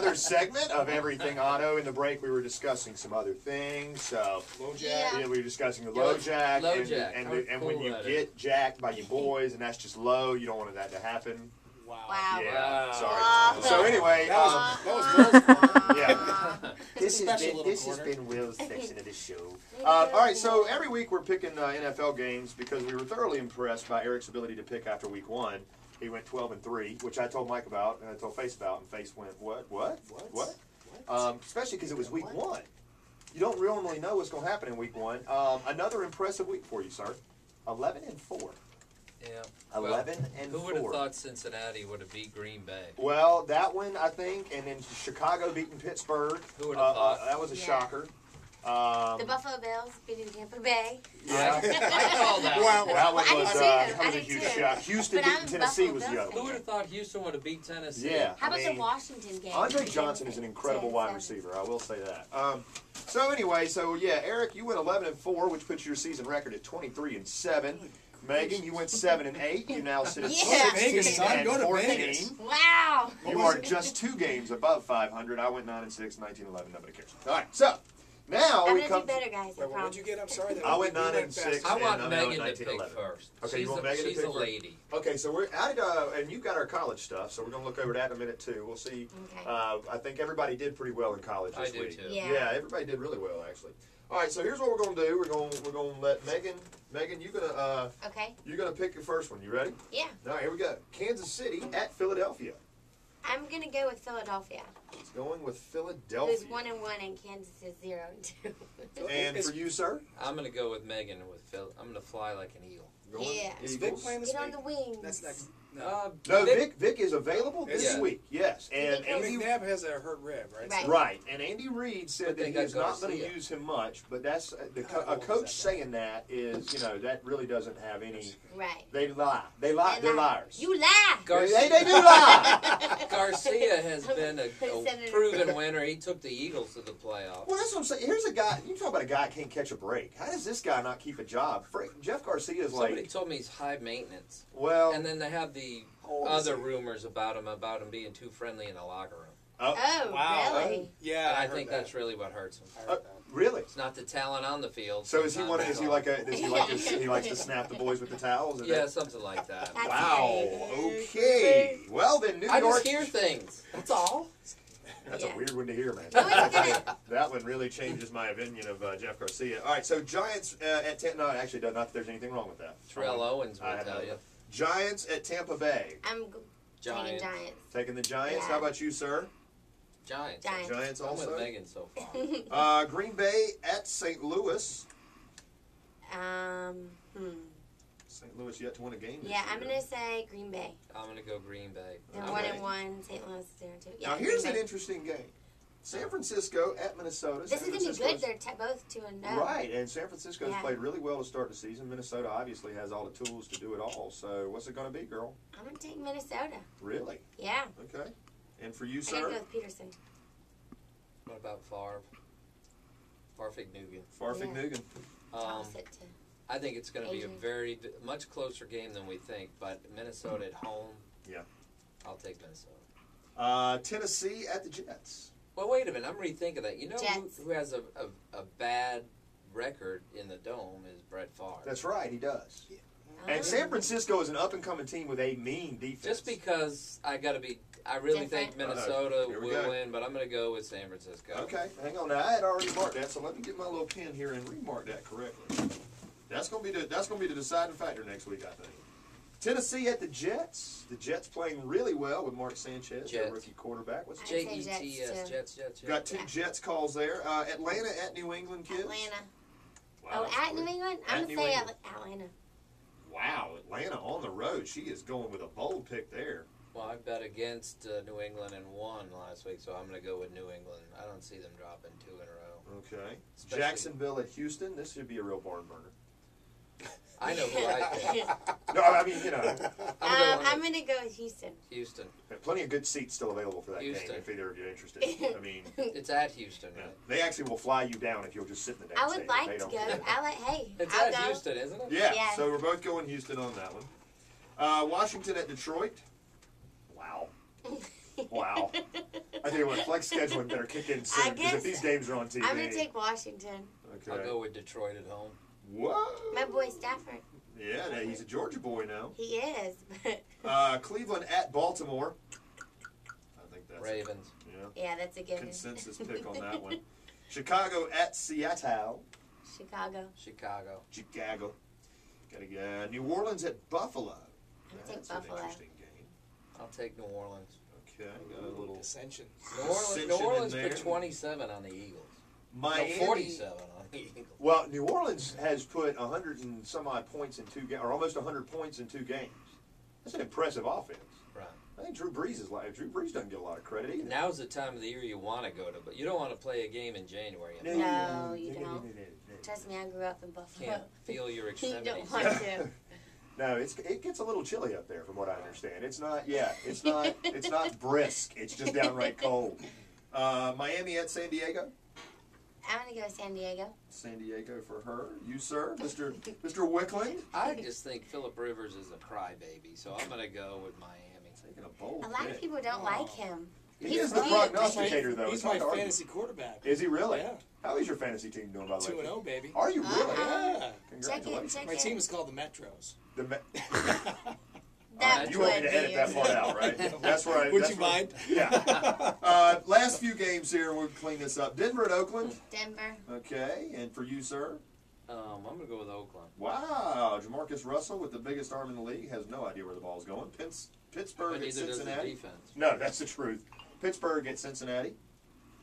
another segment of Everything Auto. In the break, we were discussing some other things. So, Low jack. yeah, we were discussing the low jack. Low jack. And when you get jacked by your boys, and that's just low, you don't want that to happen. Wow. Yeah, Wow. sorry. So anyway, That was Will's corner. yeah. This special has been Will's section of the show. All right, so every week we're picking NFL games because we were thoroughly impressed by Erick's ability to pick after week 1. He went 12-3, which I told Mike about and I told Face about, and Face went, what? Especially because it was week 1. You don't normally know what's going to happen in week 1. Another impressive week for you, sir. 11-4. Yeah. 11-4. Who would have thought Cincinnati would have beat Green Bay? Well, that one, I think, and then Chicago beating Pittsburgh. Who would have thought? That was a shocker. The Buffalo Bills beating Tampa Bay. Yeah. I call that. That one I was, did too. that I was a did huge too. shock. Houston But beating I'm Tennessee Buffalo was the Bills other Who one. would have thought Houston would have beat Tennessee? Yeah. How about I the mean, Washington game? Andre Johnson is an incredible wide receiver. I will say that. So anyway, yeah, Eric, you went 11-4, which puts your season record at 23-7. Megan, you went 7-8. You now sit at Yeah. 16-14. Vegas. Wow. You are just 2 games above 500. I went 9-6, 19-11. Nobody cares. All right, so now I'm we going to come. do better, guys. I Wait, promise. what'd you get? I'm sorry. I went 9-6. I want and Megan to 19, pick 11. first. Okay, you want Megan to she's pick a first? lady. Okay, so and you got our college stuff, so we're gonna look over that in a minute too. We'll see. Okay. I think everybody did pretty well in college this I do week. too. Yeah. Everybody did really well actually. All right, so here's what we're gonna do. We're gonna let Megan, Okay. you're gonna pick your first one. You ready? Yeah. All right, here we go. Kansas City at Philadelphia. I'm going to go with Philadelphia. It's going with Philadelphia. Who's 1-1 and Kansas is 0-2. And for you, sir? I'm going to go with Megan with Phil. I'm going to fly like an eagle. Going Yeah. Is Vic Eagles? playing this Get on week? the wings. That's next. No, Vic is available this Yeah. week. Yes, and Andy. McNabb has a hurt rib, right? Right. Right, and Andy Reid said But that they he's got not going to Garcia. use him much, but that's How a old is coach that guy? saying that is, that really doesn't have any. Right. They lie. They're liars. You lie. They do lie. Garcia has been a Senator. proven winner. He took the Eagles to the playoffs. Well, that's what I'm saying. Here's a guy. You talk about a guy who can't catch a break. How does this guy not keep a job? Jeff Garcia is Somebody like, told me he's high maintenance. well, And then they have the old is other he? rumors about him being too friendly in the locker room. Oh, Wow. really? Yeah, And I heard think that. that's really what hurts him. I heard that. really. It's not the talent on the field. So is he sometimes one? it's Is he all- like a? Does he like to? He likes to snap the boys with the towels? Is Yeah, that- something like that. That's Wow. great. Okay. Well then, New I York. just hear things. That's all. That's Yeah. a weird one to hear, man. No, it's gonna- That one really changes my opinion of Jeff Garcia. All right, so Giants at Tampa. No, actually, not that there's anything wrong with that. Terrell Owens I will had tell no- you. Giants at Tampa Bay. I'm taking Giants. Giants. Taking the Giants. Yeah. How about you, sir? Giants. Giants. Giants I'm with also. Megan so far. Green Bay at St. Louis. St. Louis yet to win a game. this Yeah, I'm year. going to say Green Bay. I'm going to go Green Bay. They're Okay. 1-1. St. Louis is 0-2. Yeah, Now here's Green an Bay. interesting game. San Francisco at Minnesota. This is San going to be good. Francisco's- They're both 2-0. Right, and San Francisco's Yeah. played really well to start the season. Minnesota obviously has all the tools to do it all. So what's it going to be, girl? I'm going to take Minnesota. Really? Yeah. Okay. And for you, I got to sir? go with Peterson. What about Favre? Farfig-Nugan. Farfig-Nugan. Toss it to. I think it's going to be a Adrian. much closer game than we think, but Minnesota at home. Yeah. I'll take Minnesota. Tennessee at the Jets. Well, wait a minute. I'm rethinking that. You know Jets. who has a bad record in the Dome is Brett Favre. That's right, he does. Oh. And San Francisco is an up-and-coming team with a mean defense. Just because I really think Different. Minnesota Here we will go. win, but I'm going to go with San Francisco. Okay, hang on. Now I had already marked that, so let me get my little pen here and remark that correctly. That's gonna be the deciding factor next week, I think. Tennessee at the Jets. The Jets playing really well with Mark Sanchez, their Jets. rookie quarterback. What's I'd say Jets, Jets, Jets. Got 2 Yeah. Jets calls there. Atlanta at New England, kids. Atlanta. Wow, Oh, that's at great. New England? At I'm New going to say England. Atlanta. Wow, Atlanta on the road. She is going with a bold pick there. Well, I bet against New England and won last week, so I'm going to go with New England. I don't see them dropping 2 in a row. Okay. Especially- Jacksonville at Houston. This should be a real barn burner. I know who I think. No, I mean, I'm going to go with Houston. Houston. plenty of good seats still available for that Houston. game if either of you are interested. I mean, It's at Houston, yeah. right? They actually will fly you down if you'll just sit in the damn I would stadium. like They to don't go. care. Hey, It's I'll at go. Houston, isn't it? Yeah, Yeah. so we're both going Houston on that one. Washington at Detroit. Wow. Wow. I tell you what, flex scheduling better kick in soon, because if these games are on TV. I'm going to take Washington. Okay. I'll go with Detroit at home. Whoa. My boy Stafford. Yeah, he's a Georgia boy now. He is. Cleveland at Baltimore. I think that's Ravens. Yeah, that's a good consensus pick on that one. Chicago at Seattle. Chicago. Chicago. Gotta get New Orleans at Buffalo. I'll take Buffalo. An interesting game. I'll take New Orleans. Okay, got a little Dissension. New Orleans put 27 on the Eagles. Miami. No, 47 on the Eagles. Well, New Orleans has put 100 and some odd points in 2 games, or almost 100 points in 2 games. That's an impressive offense. Right. I think Drew Brees doesn't get a lot of credit either. Now's the time of the year you want to go to, but you don't want to play a game in January. No, you don't. Trust me, I grew up in Buffalo. Can't feel your You extremities. don't want to. No, it gets a little chilly up there, from what I understand. It's not it's not brisk. It's just downright cold. Miami at San Diego. I'm going to go San Diego. San Diego for her. You, sir, Mr. Wicklund. I just think Phillip Rivers is a crybaby, so I'm going to go with Miami. Taking a bold A lot of pick. people don't like him. He is the prognosticator, though. He's It's my hard to argue. fantasy quarterback. Is he really? Yeah. How is your fantasy team doing, by the way? 2-0, baby. Are you really? Yeah. Congratulations. Check My it. team is called the Metros. That You want me would to edit be that part out, right? That's where Would you mind? Yeah. Last few games here, we'll clean this up. Denver at Oakland. Denver. Okay. And for you, sir? I'm going to go with Oakland. Wow. Jamarcus Russell, with the biggest arm in the league, has no idea where the ball's going. Pittsburgh But at neither does the Cincinnati. defense. No, that's the truth. Pittsburgh at Cincinnati.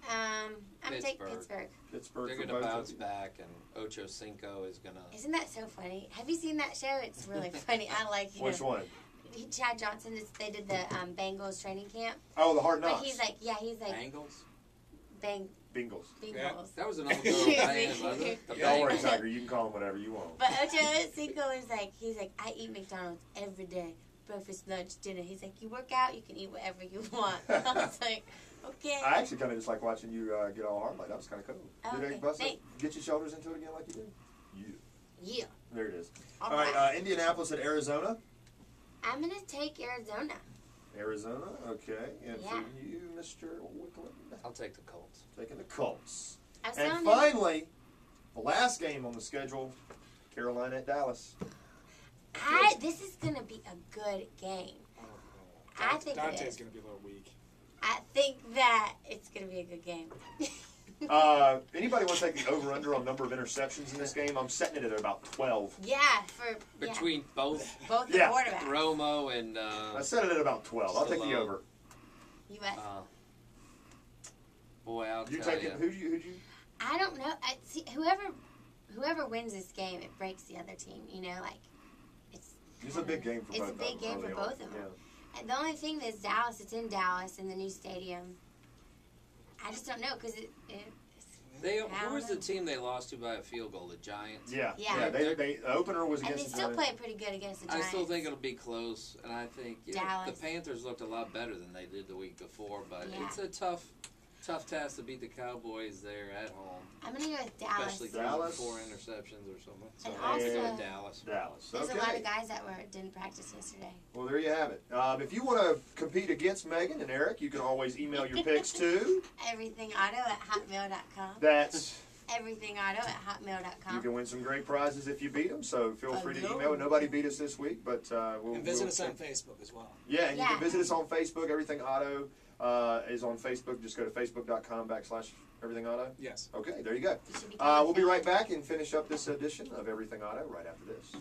I'm going to take Pittsburgh. Pittsburgh They're for going to both bounce of you. back, and Ocho Cinco is going to... Isn't that so funny? Have you seen that show? It's really funny. I like him. Which one? Chad Johnson, they did the Bengals training camp. Oh, the Hard But Knocks. he's like, Bengals? Bengals. Bengals. That was an old girl band, wasn't it? The Don't worry, Bengals. Tiger. You can call them whatever you want. But Ocho Cinco is like, he's like, I eat McDonald's every day. Breakfast, lunch, dinner. He's like, you work out, you can eat whatever you want. I was like, okay. I actually kind of just like watching you get all hard. Like, that was kind of cool. Oh, Did okay. they bust it? Thanks. Get your shoulders into it again like you did? Yeah. Yeah. There it is. All All right, Indianapolis at Arizona. I'm going to take Arizona. Arizona, okay. And Yeah. for you, Mr. Wicklund, I'll take the Colts. taking the Colts. I'm And sounding- finally, the last game on the schedule, Carolina at Dallas. This is going to be a good game. I think it Dante's is. going to be a little weak. I think that it's going to be a good game. Anybody want to take the over-under on number of interceptions in this game? I'm setting it at about 12. Yeah, for Between both both the Yeah. quarterbacks. Romo and... I set it at about 12. I'll take the Hello. over. U.S. boy, I'll You tell take you. it? Who'd you? I don't know. See, whoever wins this game, it breaks the other team. You know, like It's a big game for It's both a big of them. game for early both on. of them. Yeah. And the only thing is Dallas. It's in Dallas in the new stadium. I just don't know because Who was the team they lost to by a field goal? The Giants? Yeah. Yeah. The opener was and they against the still Giants. play pretty good against the I Giants. still think it'll be close, and I think the Dallas. Panthers looked a lot better than they did the week before, but Yeah. it's a tough task to beat the Cowboys there at home. I'm gonna go with Dallas. Especially Dallas. 4 interceptions or something. So And I'm going to go also- with Dallas. Dallas. There's Okay. a lot of guys that didn't practice yesterday. Well, there you have it. If you want to compete against Megan and Eric, you can always email your picks to. Everythingauto@hotmail.com. That's. Everythingauto@hotmail.com. You can win some great prizes if you beat them. So feel free to Hello. email. Nobody beat us this week, but we'll. And visit we'll us on Facebook as well. Yeah, and you can Yeah. visit us on Facebook. Everything Auto is on Facebook. Just go to facebook.com/Everything Auto. Yes. Okay, there you go. You should be We'll be calling right back and finish up this edition of Everything Auto right after this.